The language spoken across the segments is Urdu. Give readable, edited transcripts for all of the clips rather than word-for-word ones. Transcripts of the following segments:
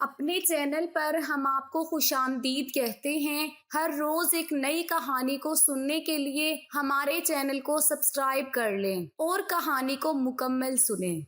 اپنے چینل پر ہم آپ کو خوش آمدید کہتے ہیں۔ ہر روز ایک نئی کہانی کو سننے کے لیے ہمارے چینل کو سبسکرائب کر لیں اور کہانی کو مکمل سنیں۔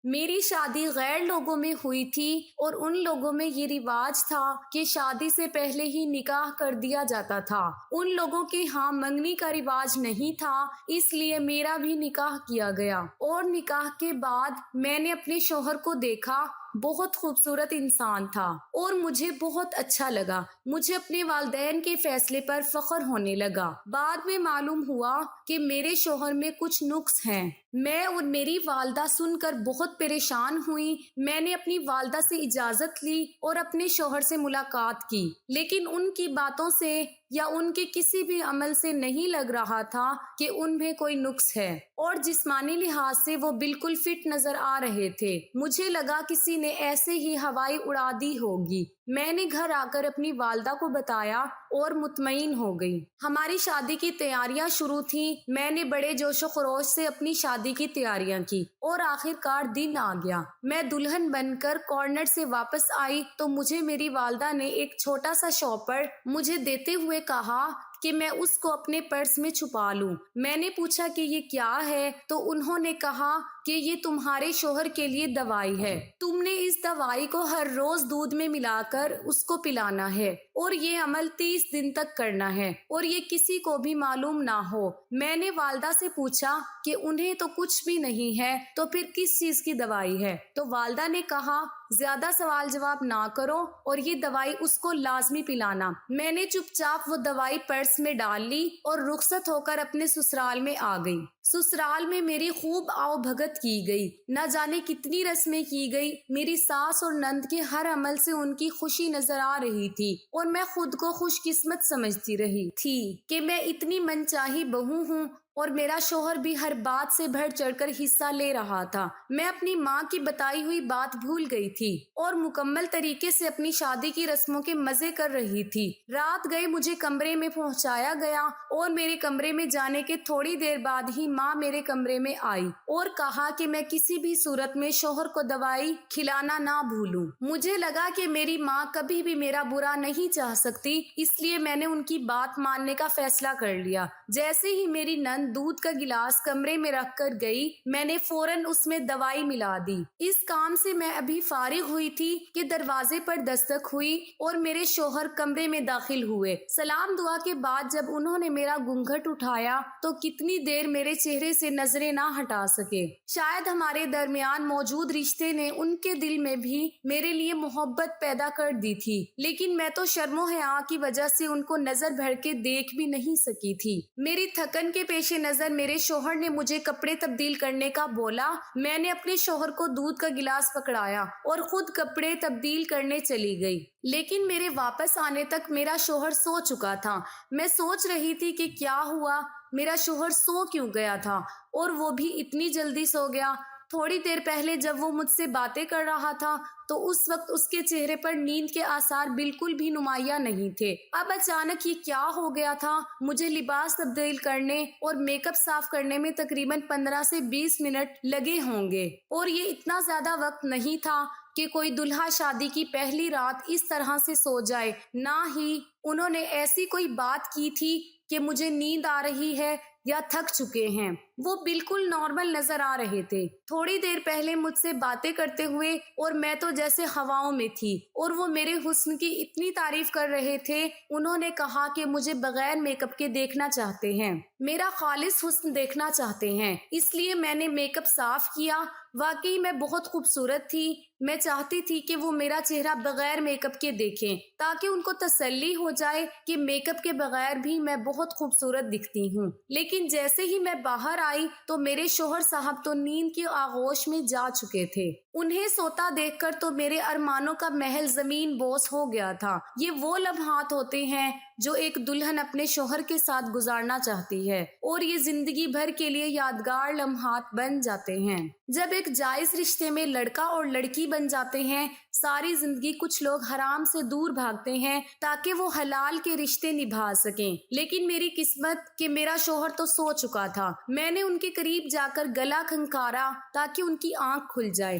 میری شادی غیر لوگوں میں ہوئی تھی اور ان لوگوں میں یہ رواج تھا کہ شادی سے پہلے ہی نکاح کر دیا جاتا تھا۔ ان لوگوں کے ہاں منگنی کا رواج نہیں تھا، اس لیے میرا بھی نکاح کیا گیا اور نکاح کے بعد میں نے اپنے شوہر کو دیکھا۔ بہت خوبصورت انسان تھا اور مجھے بہت اچھا لگا۔ مجھے اپنے والدین کے فیصلے پر فخر ہونے لگا۔ بعد میں معلوم ہوا کہ میرے شوہر میں کچھ نقص ہیں۔ میں اور میری والدہ سن کر بہت پریشان ہوئی۔ میں نے اپنی والدہ سے اجازت لی اور اپنے شوہر سے ملاقات کی، لیکن ان کی باتوں سے یا ان کے کسی بھی عمل سے نہیں لگ رہا تھا کہ ان میں کوئی نقص ہے، اور جسمانی لحاظ سے وہ بالکل فٹ نظر آ رہے تھے۔ مجھے لگا کسی نے ایسے ہی ہوائی اڑا دی ہوگی۔ میں نے گھر آ کر اپنی والدہ کو بتایا اور مطمئن ہو گئی۔ ہماری شادی کی تیاریاں شروع تھیں۔ میں نے بڑے جوش و خروش سے اپنی شادی کی تیاریاں کی اور آخر کار دن آ گیا۔ میں دلہن بن کر کارنر سے واپس آئی تو مجھے میری والدہ نے ایک چھوٹا سا شاپر مجھے دیتے ہوئے کہا کہ میں اس کو اپنے پرس میں چھپا لوں۔ میں نے پوچھا کہ یہ کیا ہے تو انہوں نے کہا کہ یہ تمہارے شوہر کے لیے دوائی ہے۔ تم نے اس دوائی کو ہر روز دودھ میں ملا کر اس کو پلانا ہے اور یہ عمل 30 دن تک کرنا ہے اور یہ کسی کو بھی معلوم نہ ہو۔ میں نے والدہ سے پوچھا کہ انہیں تو کچھ بھی نہیں ہے تو پھر کس چیز کی دوائی ہے؟ تو والدہ نے کہا زیادہ سوال جواب نہ کرو اور یہ دوائی اس کو لازمی پلانا۔ میں نے چپ چاپ وہ دوائی پرس میں ڈال لی اور رخصت ہو کر اپنے سسرال میں آ گئی۔ سسرال میں میری خوب آؤ بھگت کی گئی، نہ جانے کتنی رسمیں کی گئی۔ میری ساس اور نند کے ہر عمل سے ان کی خوشی نظر آ رہی تھی اور میں خود کو خوش قسمت سمجھتی رہی تھی کہ میں اتنی من چاہی بہو ہوں اور میرا شوہر بھی ہر بات سے بڑھ چڑھ کر حصہ لے رہا تھا۔ میں اپنی ماں کی بتائی ہوئی بات بھول گئی تھی اور مکمل طریقے سے اپنی شادی کی رسموں کے مزے کر رہی تھی۔ رات گئے مجھے کمرے میں پہنچایا گیا اور میرے کمرے میں جانے کے تھوڑی دیر بعد ہی ماں میرے کمرے میں آئی اور کہا کہ میں کسی بھی صورت میں شوہر کو دوائی کھلانا نہ بھولوں۔ مجھے لگا کہ میری ماں کبھی بھی میرا برا نہیں چاہ سکتی، اس لیے میں نے ان کی بات ماننے کا فیصلہ کر لیا۔ جیسے ہی میری نند دودھ کا گلاس کمرے میں رکھ کر گئی، میں نے فوراً اس میں دوائی ملا دی۔ اس کام سے میں ابھی فارغ ہوئی تھی کہ دروازے پر دستک ہوئی اور میرے شوہر کمرے میں داخل ہوئے۔ سلام دعا کے بعد جب انہوں نے میرا گھونگھٹ اٹھایا تو کتنی دیر میرے چہرے سے نظریں نہ ہٹا سکے۔ شاید ہمارے درمیان موجود رشتے نے ان کے دل میں بھی میرے لیے محبت پیدا کر دی تھی، لیکن میں تو شرم و حیا کی وجہ سے ان کو نظر بھر کے دیکھ بھی نہیں سکی تھی۔ میری تھکن کے پیش نظر میرے شوہر نے مجھے کپڑے تبدیل کرنے کا بولا۔ میں نے اپنے شوہر کو دودھ کا گلاس پکڑایا اور خود کپڑے تبدیل کرنے چلی گئی، لیکن میرے واپس آنے تک میرا شوہر سو چکا تھا۔ میں سوچ رہی تھی کہ کیا ہوا، میرا شوہر سو کیوں گیا تھا اور وہ بھی اتنی جلدی سو گیا۔ تھوڑی دیر پہلے جب وہ مجھ سے باتیں کر رہا تھا تو اس وقت اس کے چہرے پر نیند کے آثار بالکل بھی نمایاں نہیں تھے۔ اب اچانک یہ کیا ہو گیا تھا؟ مجھے لباس تبدیل کرنے اور میک اپ صاف کرنے میں تقریباً 15 سے 20 منٹ لگے ہوں گے، اور یہ اتنا زیادہ وقت نہیں تھا کہ کوئی دلہا شادی کی پہلی رات اس طرح سے سو جائے۔ نہ ہی انہوں نے ایسی کوئی بات کی تھی کہ مجھے نیند آ رہی ہے یا تھک چکے ہیں۔ وہ بالکل نارمل نظر آ رہے تھے، تھوڑی دیر پہلے مجھ سے باتیں کرتے ہوئے، اور میں تو جیسے ہواؤں میں تھی، اور وہ میرے حسن کی اتنی تعریف کر رہے تھے۔ انہوں نے کہا کہ مجھے بغیر میک اپ کے دیکھنا چاہتے ہیں، میرا خالص حسن دیکھنا چاہتے ہیں، اس لیے میں نے میک اپ صاف کیا۔ واقعی میں بہت خوبصورت تھی۔ میں چاہتی تھی کہ وہ میرا چہرہ بغیر میک اپ کے دیکھیں تاکہ ان کو تسلی ہو جائے کہ میک اپ کے بغیر بھی میں بہت خوبصورت دکھتی ہوں۔ لیکن جیسے ہی میں باہر آئی تو میرے شوہر صاحب تو نیند کی آغوش میں جا چکے تھے۔ انہیں سوتا دیکھ کر تو میرے ارمانوں کا محل زمین بوس ہو گیا تھا۔ یہ وہ لمحات ہوتے ہیں جو ایک دلہن اپنے شوہر کے ساتھ گزارنا چاہتی ہے، اور یہ زندگی بھر کے لیے یادگار لمحات بن جاتے ہیں۔ جب ایک جائز رشتے میں لڑکا اور لڑکی بن جاتے ہیں، ساری زندگی کچھ لوگ حرام سے دور بھاگتے ہیں تاکہ وہ حلال کے رشتے نبھا سکیں، لیکن میری قسمت کہ میرا شوہر تو سو چکا تھا۔ میں نے ان کے قریب جا کر گلا کھنکارا تاکہ ان کی آنکھ کھل جائے،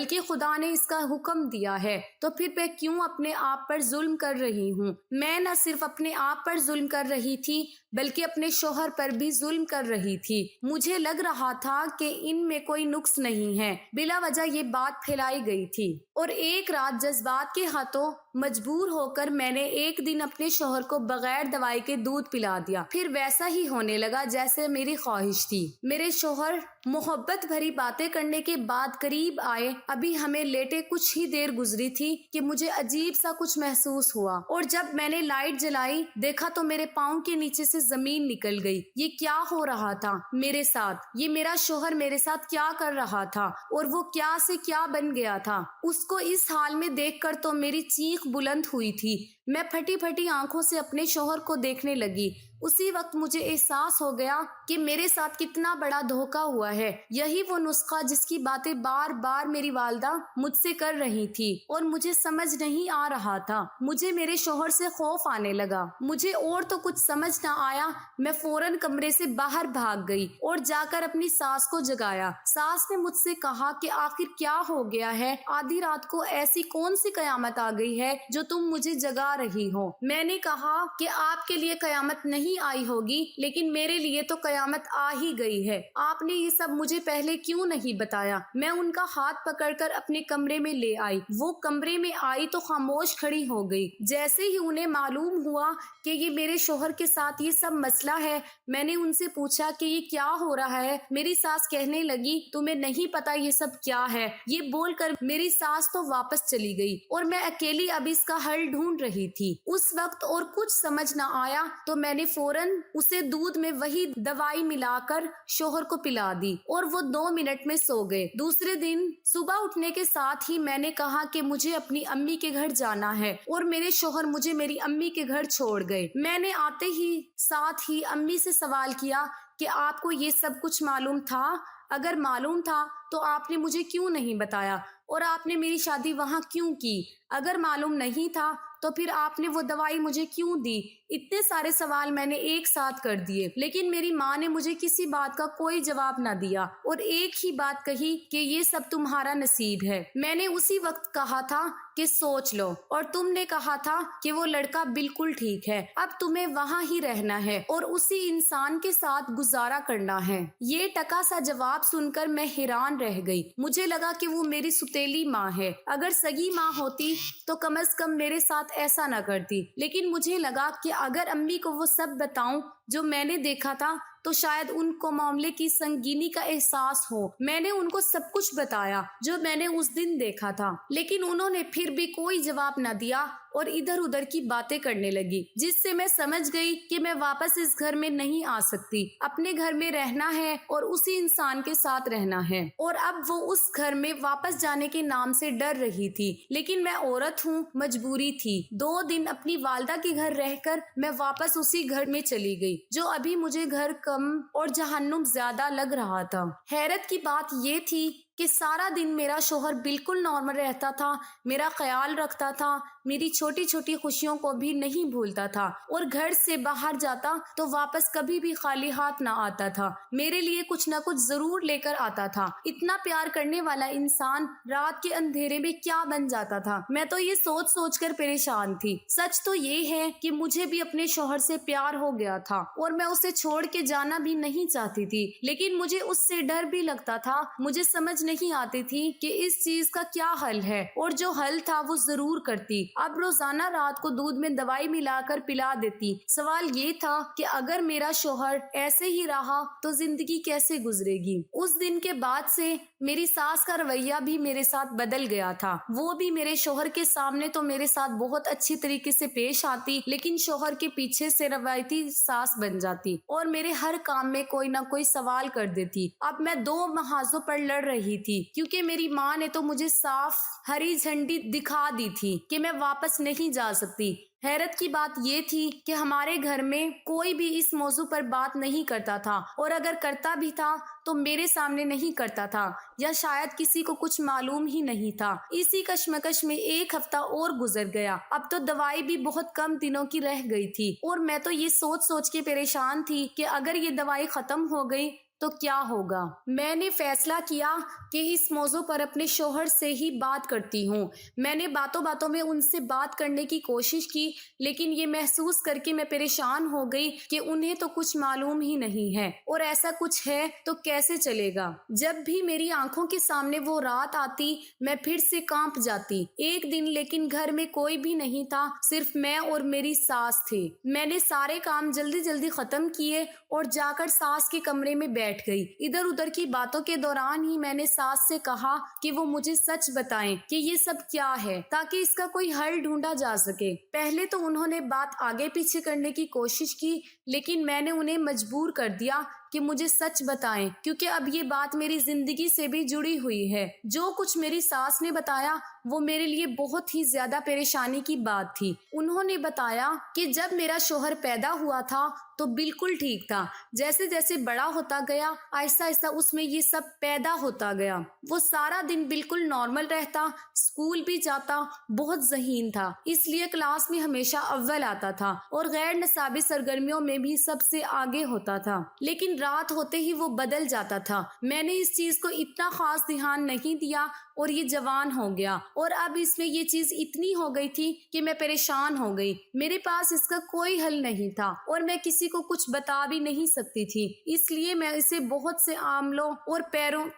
بلکہ خدا نے اس کا حکم دیا ہے، تو پھر میں کیوں اپنے آپ پر ظلم کر رہی ہوں؟ میں نہ صرف اپنے آپ پر ظلم کر رہی تھی بلکہ اپنے شوہر پر بھی ظلم کر رہی تھی۔ مجھے لگ رہا تھا کہ ان میں کوئی نقص نہیں ہے، بلا وجہ یہ بات پھیلائی گئی تھی، اور ایک رات جذبات کے ہاتھوں مجبور ہو کر میں نے ایک دن اپنے شوہر کو بغیر دوائی کے دودھ پلا دیا۔ پھر ویسا ہی ہونے لگا جیسے میری خواہش تھی۔ میرے شوہر محبت بھری باتیں کرنے کے بعد قریب آئے۔ ابھی ہمیں لیٹے کچھ ہی دیر گزری تھی کہ مجھے عجیب سا کچھ محسوس ہوا، اور جب میں نے لائٹ جلائی دیکھا تو میرے پاؤں کے نیچے سے زمین نکل گئی۔ یہ کیا ہو رہا تھا میرے ساتھ؟ یہ میرا شوہر میرے ساتھ کیا کر رہا تھا؟ اور وہ کیا سے کیا بن گیا تھا؟ اس کو اس حال میں دیکھ کر تو میری چیخ بلند ہوئی تھی۔ میں پھٹی پھٹی آنکھوں سے اپنے شوہر کو دیکھنے لگی۔ اسی وقت مجھے احساس ہو گیا کہ میرے ساتھ کتنا بڑا دھوکہ ہوا ہے۔ یہی وہ نسخہ جس کی باتیں بار بار میری والدہ مجھ سے کر رہی تھی، اور مجھے سمجھ نہیں آ رہا تھا۔ مجھے میرے شوہر سے خوف آنے لگا۔ مجھے اور تو کچھ سمجھ نہ آیا۔ میں فوراً کمرے سے باہر بھاگ گئی اور جا کر اپنی ساس کو جگایا۔ ساس نے مجھ سے کہا کہ آخر کیا ہو گیا ہے؟ آدھی رات کو ایسی کون سی قیامت آ گئی ہے جو تم مجھے جگا رہی ہو؟ میں نے کہا کہ آپ کے لیے قیامت نہیں آئی ہوگی، لیکن میرے لیے تو قیامت آ ہی گئی ہے۔ آپ نے یہ سب مجھے پہلے کیوں نہیں بتایا؟ میں ان کا ہاتھ پکڑ کر اپنے کمرے میں لے آئی۔ وہ کمرے میں آئی تو خاموش کھڑی ہو گئی۔ جیسے ہی انہیں معلوم ہوا کہ یہ میرے شوہر کے ساتھ یہ سب مسئلہ ہے، میں نے ان سے پوچھا کہ یہ کیا ہو رہا ہے۔ میری ساس کہنے لگی، تمہیں نہیں پتا یہ سب کیا ہے؟ یہ بول کر میری ساس تو واپس چلی گئی، اور میں اکیلی اب اس کا حل ڈھونڈ رہی تھی۔ اس وقت اور کچھ سمجھ نہ آیا تو میں نے فوراً اسے دودھ میں وہی دوائی ملا کر شوہر کو پلا دی، اور وہ 2 منٹ میں سو گئے۔ دوسرے دن صبح اٹھنے کے ساتھ ہی میں نے کہا کہ مجھے اپنی امی کے گھر جانا ہے، اور میرے شوہر مجھے میری امی کے گھر چھوڑ گئے۔ میں نے آتے ہی ساتھ ہی امی سے سوال کیا کہ آپ کو یہ سب کچھ معلوم تھا؟ اگر معلوم تھا تو آپ نے مجھے کیوں نہیں بتایا؟ اور آپ نے میری شادی وہاں کیوں کی؟ اگر معلوم نہیں تھا تو پھر آپ نے وہ دوائی مجھے کیوں دی؟ اتنے سارے سوال میں نے ایک ساتھ کر دیے، لیکن میری ماں نے مجھے کسی بات کا کوئی جواب نہ دیا، اور ایک ہی بات کہی کہ یہ سب تمہارا نصیب ہے۔ میں نے اسی وقت کہا تھا کہ سوچ لو، اور تم نے کہا تھا کہ وہ لڑکا بالکل ٹھیک ہے، اب تمہیں وہاں ہی رہنا ہے اور اسی انسان کے ساتھ گزارا کرنا ہے۔ یہ ٹکا سا جواب سن کر میں حیران رہ گئی۔ مجھے لگا کہ وہ میری سوتیلی ماں ہے۔ اگر سگی ماں ہوتی تو کم از کم میرے ساتھ ایسا نہ کرتی، لیکن مجھے لگا کہ اگر امی کو وہ سب بتاؤں جو میں نے دیکھا تھا تو شاید ان کو معاملے کی سنگینی کا احساس ہو۔ میں نے ان کو سب کچھ بتایا جو میں نے اس دن دیکھا تھا، لیکن انہوں نے پھر بھی کوئی جواب نہ دیا اور ادھر ادھر کی باتیں کرنے لگی، جس سے میں سمجھ گئی کہ میں واپس اس گھر میں نہیں آ سکتی۔ اپنے گھر میں رہنا ہے اور اسی انسان کے ساتھ رہنا ہے، اور اب وہ اس گھر میں واپس جانے کے نام سے ڈر رہی تھی، لیکن میں عورت ہوں، مجبوری تھی۔ 2 دن اپنی والدہ کے گھر رہ کر میں واپس اسی گھر میں چلی گئی، جو ابھی مجھے گھر کم اور جہنم زیادہ لگ رہا تھا۔ حیرت کی بات یہ تھی کہ سارا دن میرا شوہر بالکل نارمل رہتا تھا، میرا خیال رکھتا تھا، میری چھوٹی چھوٹی خوشیوں کو بھی نہیں بھولتا تھا، اور گھر سے باہر جاتا تو واپس کبھی بھی خالی ہاتھ نہ آتا تھا، میرے لیے کچھ نہ کچھ ضرور لے کر آتا تھا۔ اتنا پیار کرنے والا انسان رات کے اندھیرے میں کیا بن جاتا تھا؟ میں تو یہ سوچ سوچ کر پریشان تھی۔ سچ تو یہ ہے کہ مجھے بھی اپنے شوہر سے پیار ہو گیا تھا، اور میں اسے چھوڑ کے جانا بھی نہیں چاہتی تھی، لیکن مجھے اس سے ڈر بھی لگتا تھا۔ مجھے سمجھ نہیں آتی تھی کہ اس چیز کا کیا حل ہے، اور جو حل تھا وہ ضرور کرتی۔ اب روزانہ رات کو دودھ میں دوائی ملا کر پلا دیتی۔ سوال یہ تھا کہ اگر میرا شوہر ایسے ہی رہا تو زندگی کیسے گزرے گی؟ اس دن کے بعد سے میری ساس کا رویہ بھی میرے ساتھ بدل گیا تھا۔ وہ بھی میرے شوہر کے سامنے تو میرے ساتھ بہت اچھی طریقے سے پیش آتی، لیکن شوہر کے پیچھے سے روایتی ساس بن جاتی اور میرے ہر کام میں کوئی نہ کوئی سوال کر دیتی۔ اب میں 2 محاذوں پر لڑ رہی تھی، کیونکہ میری ماں نے تو مجھے صاف ہری جھنڈی دکھا دی تھی کہ میں واپس نہیں جا سکتی۔ حیرت کی بات یہ تھی کہ ہمارے گھر میں کوئی بھی اس موضوع پر بات نہیں کرتا تھا، اور اگر کرتا بھی تھا تو میرے سامنے نہیں کرتا تھا، یا شاید کسی کو کچھ معلوم ہی نہیں تھا۔ اسی کشمکش میں 1 ہفتہ اور گزر گیا۔ اب تو دوائی بھی بہت کم دنوں کی رہ گئی تھی، اور میں تو یہ سوچ سوچ کے پریشان تھی کہ اگر یہ دوائی ختم ہو گئی تو کیا ہوگا؟ میں نے فیصلہ کیا کہ اس موضوع پر اپنے شوہر سے ہی بات کرتی ہوں۔ میں نے باتوں باتوں میں ان سے بات کرنے کی کوشش کی، لیکن یہ محسوس کر کے میں پریشان ہو گئی کہ انہیں تو کچھ معلوم ہی نہیں ہے، اور ایسا کچھ ہے تو کیسے چلے گا؟ جب بھی میری آنکھوں کے سامنے وہ رات آتی میں پھر سے کانپ جاتی۔ ایک دن لیکن گھر میں کوئی بھی نہیں تھا، صرف میں اور میری ساس تھے۔ میں نے سارے کام جلدی جلدی ختم کیے اور جا کر ساس کے کمرے میں بیٹھ گئی۔ ادھر ادھر کی باتوں کے دوران ہی میں نے ساس سے کہا کہ وہ مجھے سچ بتائیں کہ یہ سب کیا ہے، تاکہ اس کا کوئی حل ڈھونڈا جا سکے۔ پہلے تو انہوں نے بات آگے پیچھے کرنے کی کوشش کی، لیکن میں نے انہیں مجبور کر دیا کہ مجھے سچ بتائیں، کیونکہ اب یہ بات میری زندگی سے بھی جڑی ہوئی ہے۔ جو کچھ میری ساس نے بتایا وہ میرے لیے بہت ہی زیادہ پریشانی کی بات تھی۔ انہوں نے بتایا کہ جب میرا شوہر پیدا ہوا تھا تو بالکل ٹھیک تھا، جیسے جیسے بڑا ہوتا گیا آہستہ آہستہ اس میں یہ سب پیدا ہوتا گیا۔ وہ سارا دن بالکل نارمل رہتا، اسکول بھی جاتا، بہت ذہین تھا، اس لیے کلاس میں ہمیشہ اول آتا تھا اور غیر نصابی سرگرمیوں میں بھی سب سے آگے ہوتا تھا۔ لیکن رات ہوتے ہی وہ بدل جاتا تھا۔ میں نے اس چیز کو اتنا خاص دھیان نہیں دیا اور یہ جوان ہو گیا، اور اب اس میں یہ چیز اتنی ہو گئی تھی کہ میں پریشان ہو گئی۔ میرے پاس اس کا کوئی حل نہیں تھا اور میں کسی کو کچھ بتا بھی نہیں سکتی تھی، اس لیے میں اسے بہت سے عاملوں اور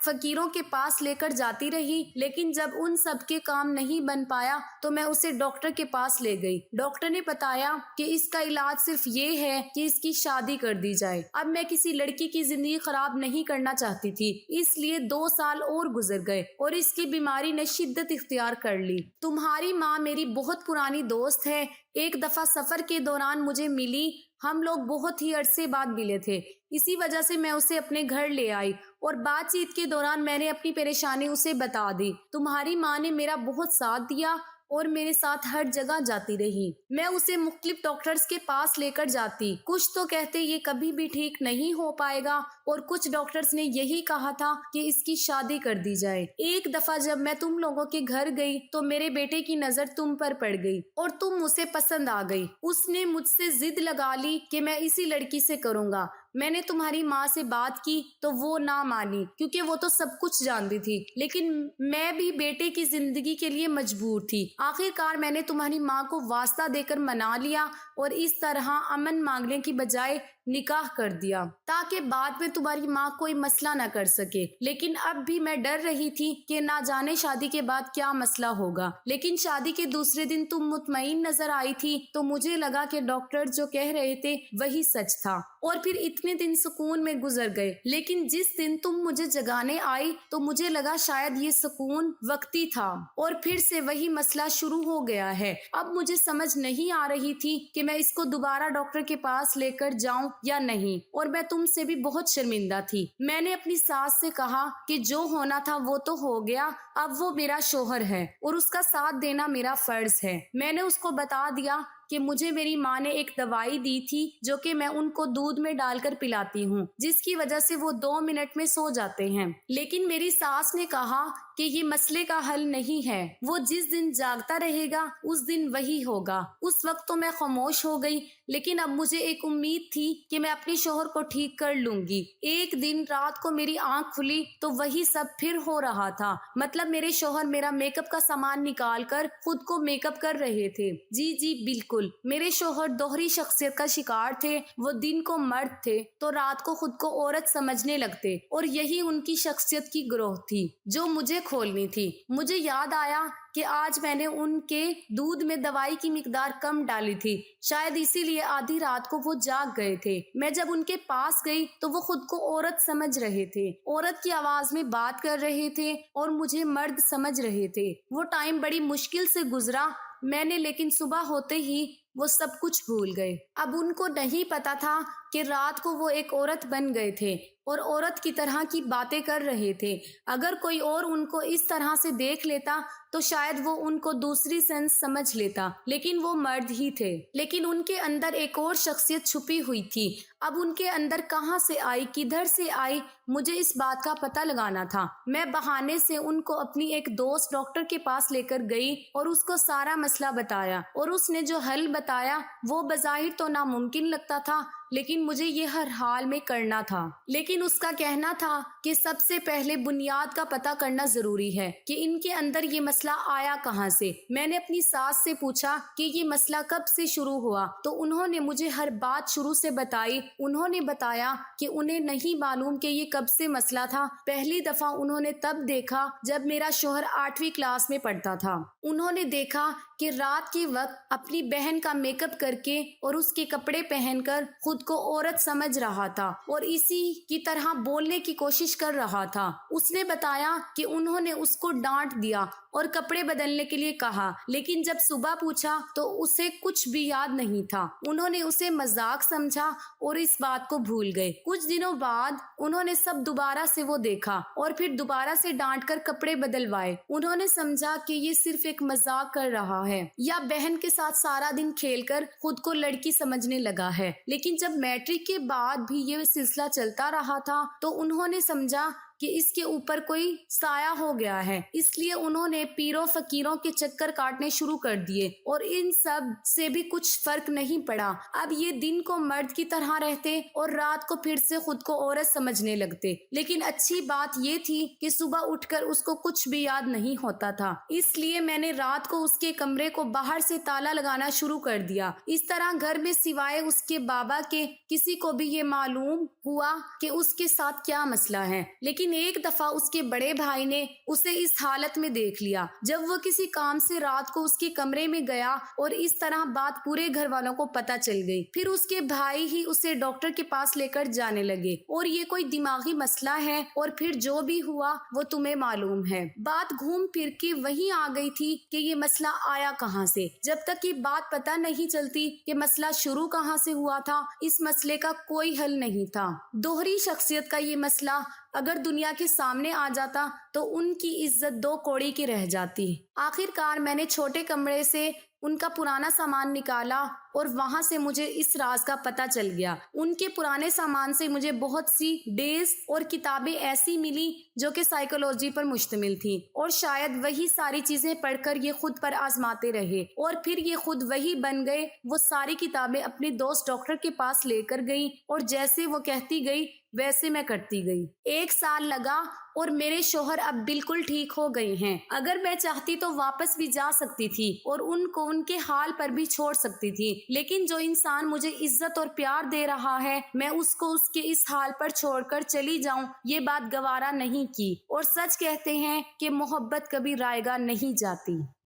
فقیروں کے پاس لے کر جاتی رہی، لیکن جب ان سب کے کام نہیں بن پایا تو میں اسے ڈاکٹر کے پاس لے گئی۔ ڈاکٹر نے بتایا کہ اس کا علاج صرف یہ ہے کہ اس کی شادی کر دی جائے۔ اب میں کسی لڑکی کی زندگی خراب نہیں کرنا چاہتی تھی، اس لیے 2 سال اور گزر گئے اور اس کی بیماری نے شدت اختیار کر لی۔ تمہاری ماں میری بہت پرانی دوست ہے، ایک دفعہ سفر کے دوران مجھے ملی، ہم لوگ بہت ہی عرصے بعد ملے تھے، اسی وجہ سے میں اسے اپنے گھر لے آئی اور بات چیت کے دوران میں نے اپنی پریشانی اسے بتا دی۔ تمہاری ماں نے میرا بہت ساتھ دیا اور میرے ساتھ ہر جگہ جاتی رہی۔ میں اسے مختلف ڈاکٹرز کے پاس لے کر جاتی، کچھ تو کہتے یہ کبھی بھی ٹھیک نہیں ہو پائے گا اور کچھ ڈاکٹرز نے یہی کہا تھا کہ اس کی شادی کر دی جائے۔ ایک دفعہ جب میں تم لوگوں کے گھر گئی تو میرے بیٹے کی نظر تم پر پڑ گئی اور تم اسے پسند آ گئی۔ اس نے مجھ سے ضد لگا لی کہ میں اسی لڑکی سے کروں گا۔ میں نے تمہاری ماں سے بات کی تو وہ نہ مانی، کیونکہ وہ تو سب کچھ جانتی تھی، لیکن میں بھی بیٹے کی زندگی کے لیے مجبور تھی۔ آخر کار میں نے تمہاری ماں کو واسطہ دے کر منا لیا اور اس طرح امن مانگنے کی بجائے نکاح کر دیا، تاکہ بعد میں تمہاری ماں کوئی مسئلہ نہ کر سکے۔ لیکن اب بھی میں ڈر رہی تھی کہ نہ جانے شادی کے بعد کیا مسئلہ ہوگا۔ لیکن شادی کے دوسرے دن تم مطمئن نظر آئی تھی تو مجھے لگا کہ ڈاکٹر جو کہہ رہے تھے وہی سچ تھا، اور پھر اتنے دن سکون میں گزر گئے۔ لیکن جس دن تم مجھے جگانے آئی تو مجھے لگا شاید یہ سکون وقتی تھا، اور پھر سے وہی مسئلہ شروع ہو گیا ہے۔ اب مجھے سمجھ نہیں آ رہی تھی کہ میں اس کو دوبارہ ڈاکٹر کے پاس لے کر جاؤں یا نہیں، اور میں تم سے بھی بہت شرمندہ تھی۔ میں نے اپنی ساس سے کہا کہ جو ہونا تھا وہ تو ہو گیا، اب وہ میرا شوہر ہے اور اس کا ساتھ دینا میرا فرض ہے۔ میں نے اس کو بتا دیا کہ مجھے میری ماں نے ایک دوائی دی تھی جو کہ میں ان کو دودھ میں ڈال کر پلاتی ہوں، جس کی وجہ سے وہ 2 منٹ میں سو جاتے ہیں۔ لیکن میری ساس نے کہا کہ یہ مسئلے کا حل نہیں ہے، وہ جس دن جاگتا رہے گا اس دن وہی ہوگا۔ اس وقت تو میں خاموش ہو گئی، لیکن اب مجھے ایک امید تھی کہ میں اپنے شوہر کو ٹھیک کر لوں گی۔ ایک دن رات کو میری آنکھ کھلی تو وہی سب پھر ہو رہا تھا، مطلب میرے شوہر میرا میک اپ کا سامان نکال کر خود کو میک اپ کر رہے تھے۔ جی بالکل، میرے شوہر دوہری شخصیت کا شکار تھے، وہ دن کو مرد تھے تو رات کو خود کو عورت سمجھنے لگتے، اور یہی ان کی شخصیت کی گروہ تھی جو مجھے کھولنی تھی۔ مجھے یاد آیا کہ آج میں نے ان کے دودھ میں دوائی کی مقدار کم ڈالی تھی، شاید اسی لیے آدھی رات کو وہ جاگ گئے تھے۔ میں جب ان کے پاس گئی تو وہ خود کو عورت سمجھ رہے تھے، عورت کی آواز میں بات کر رہے تھے اور مجھے مرد سمجھ رہے تھے۔ وہ ٹائم بڑی مشکل سے گزرا میں نے، لیکن صبح ہوتے ہی وہ سب کچھ بھول گئے۔ اب ان کو نہیں پتا تھا کہ رات کو وہ ایک عورت بن گئے تھے اور عورت کی طرح کی باتیں کر رہے تھے۔ اگر کوئی اور ان کو اس طرح سے دیکھ لیتا تو شاید وہ ان کو دوسری سینس سمجھ لیتا، لیکن وہ مرد ہی تھے۔ لیکن ان کے اندر ایک اور شخصیت چھپی ہوئی تھی۔ اب ان کے اندر کہاں سے آئی، کدھر سے آئی، مجھے اس بات کا پتہ لگانا تھا۔ میں بہانے سے ان کو اپنی ایک دوست ڈاکٹر کے پاس لے کر گئی اور اس کو سارا مسئلہ بتایا، اور اس نے جو حل بتایا وہ بظاہر تو ناممکن لگتا تھا، لیکن مجھے یہ ہر حال میں کرنا تھا۔ لیکن اس کا کہنا تھا کہ سب سے پہلے بنیاد کا پتہ کرنا ضروری ہے کہ ان کے اندر یہ مسئلہ آیا کہاں سے۔ میں نے اپنی ساس سے پوچھا کہ یہ مسئلہ کب سے شروع ہوا، تو انہوں نے مجھے ہر بات شروع سے بتائی۔ انہوں نے بتایا کہ انہیں نہیں معلوم کہ یہ کب سے مسئلہ تھا۔ پہلی دفعہ انہوں نے تب دیکھا جب میرا شوہر 8ویں کلاس میں پڑھتا تھا۔ انہوں نے دیکھا کہ رات کے وقت اپنی بہن کا میک اپ کر کے اور اس کے کپڑے پہن کر خود کو عورت سمجھ رہا تھا اور اسی کی طرح بولنے کی کوشش کر رہا تھا۔ اس نے بتایا کہ انہوں نے اس کو ڈانٹ دیا اور کپڑے بدلنے کے لیے کہا، لیکن جب صبح پوچھا تو اسے کچھ بھی یاد نہیں تھا۔ انہوں نے اسے مذاق سمجھا اور اس بات کو بھول گئے۔ کچھ دنوں بعد انہوں نے سب دوبارہ سے وہ دیکھا اور پھر دوبارہ سے ڈانٹ کر کپڑے بدلوائے۔ انہوں نے سمجھا کہ یہ صرف ایک مذاق کر رہا ہے یا بہن کے ساتھ سارا دن کھیل کر خود کو لڑکی سمجھنے لگا ہے۔ لیکن جب میٹرک کے بعد بھی یہ سلسلہ چلتا رہا تھا تو انہوں نے سمجھا کہ اس کے اوپر کوئی سایہ ہو گیا ہے۔ اس لیے انہوں نے پیروں فقیروں کے چکر کاٹنے شروع کر دیے اور ان سب سے بھی کچھ فرق نہیں پڑا۔ اب یہ دن کو مرد کی طرح رہتے اور رات کو پھر سے خود کو عورت سمجھنے لگتے۔ لیکن اچھی بات یہ تھی کہ صبح اٹھ کر اس کو کچھ بھی یاد نہیں ہوتا تھا، اس لیے میں نے رات کو اس کے کمرے کو باہر سے تالا لگانا شروع کر دیا۔ اس طرح گھر میں سوائے اس کے بابا کے کسی کو بھی یہ معلوم ہوا کہ اس کے ساتھ کیا مسئلہ ہے۔ لیکن ایک دفعہ اس کے بڑے بھائی نے اسے اس حالت میں دیکھ لیا جب وہ کسی کام سے رات کو اس کے کمرے میں گیا اور اس طرح بات پورے گھر والوں کو پتہ چل گئی۔ پھر اس کے بھائی ہی اسے ڈاکٹر کے پاس لے کر جانے لگے اور یہ کوئی دماغی مسئلہ ہے اور پھر جو بھی ہوا وہ تمہیں معلوم ہے۔ بات گھوم پھر کے وہیں آ گئی تھی کہ یہ مسئلہ آیا کہاں سے۔ جب تک یہ بات پتہ نہیں چلتی کہ مسئلہ شروع کہاں سے ہوا تھا، اس مسئلے کا کوئی حل نہیں تھا۔ دوہری شخصیت کا یہ مسئلہ اگر دنیا کے سامنے آ جاتا تو ان کی عزت 2 کوڑی کی رہ جاتی۔ آخر کار میں نے چھوٹے کمرے سے ان کا پرانا سامان نکالا اور وہاں سے مجھے اس راز کا پتہ چل گیا۔ ان کے پرانے سامان سے مجھے بہت سی ڈیز اور کتابیں ایسی ملی جو کہ سائیکولوجی پر مشتمل تھیں، اور شاید وہی ساری چیزیں پڑھ کر یہ خود پر آزماتے رہے اور پھر یہ خود وہی بن گئے۔ وہ ساری کتابیں اپنے دوست ڈاکٹر کے پاس لے کر گئی اور جیسے وہ کہتی گئی ویسے میں کرتی گئی۔ 1 سال لگا اور میرے شوہر اب بالکل ٹھیک ہو گئے ہیں۔ اگر میں چاہتی تو واپس بھی جا سکتی تھی اور ان کو ان کے حال پر بھی چھوڑ سکتی تھی، لیکن جو انسان مجھے عزت اور پیار دے رہا ہے، میں اس کو اس کے اس حال پر چھوڑ کر چلی جاؤں، یہ بات گوارا نہیں کی۔ اور سچ کہتے ہیں کہ محبت کبھی رائیگاں نہیں جاتی۔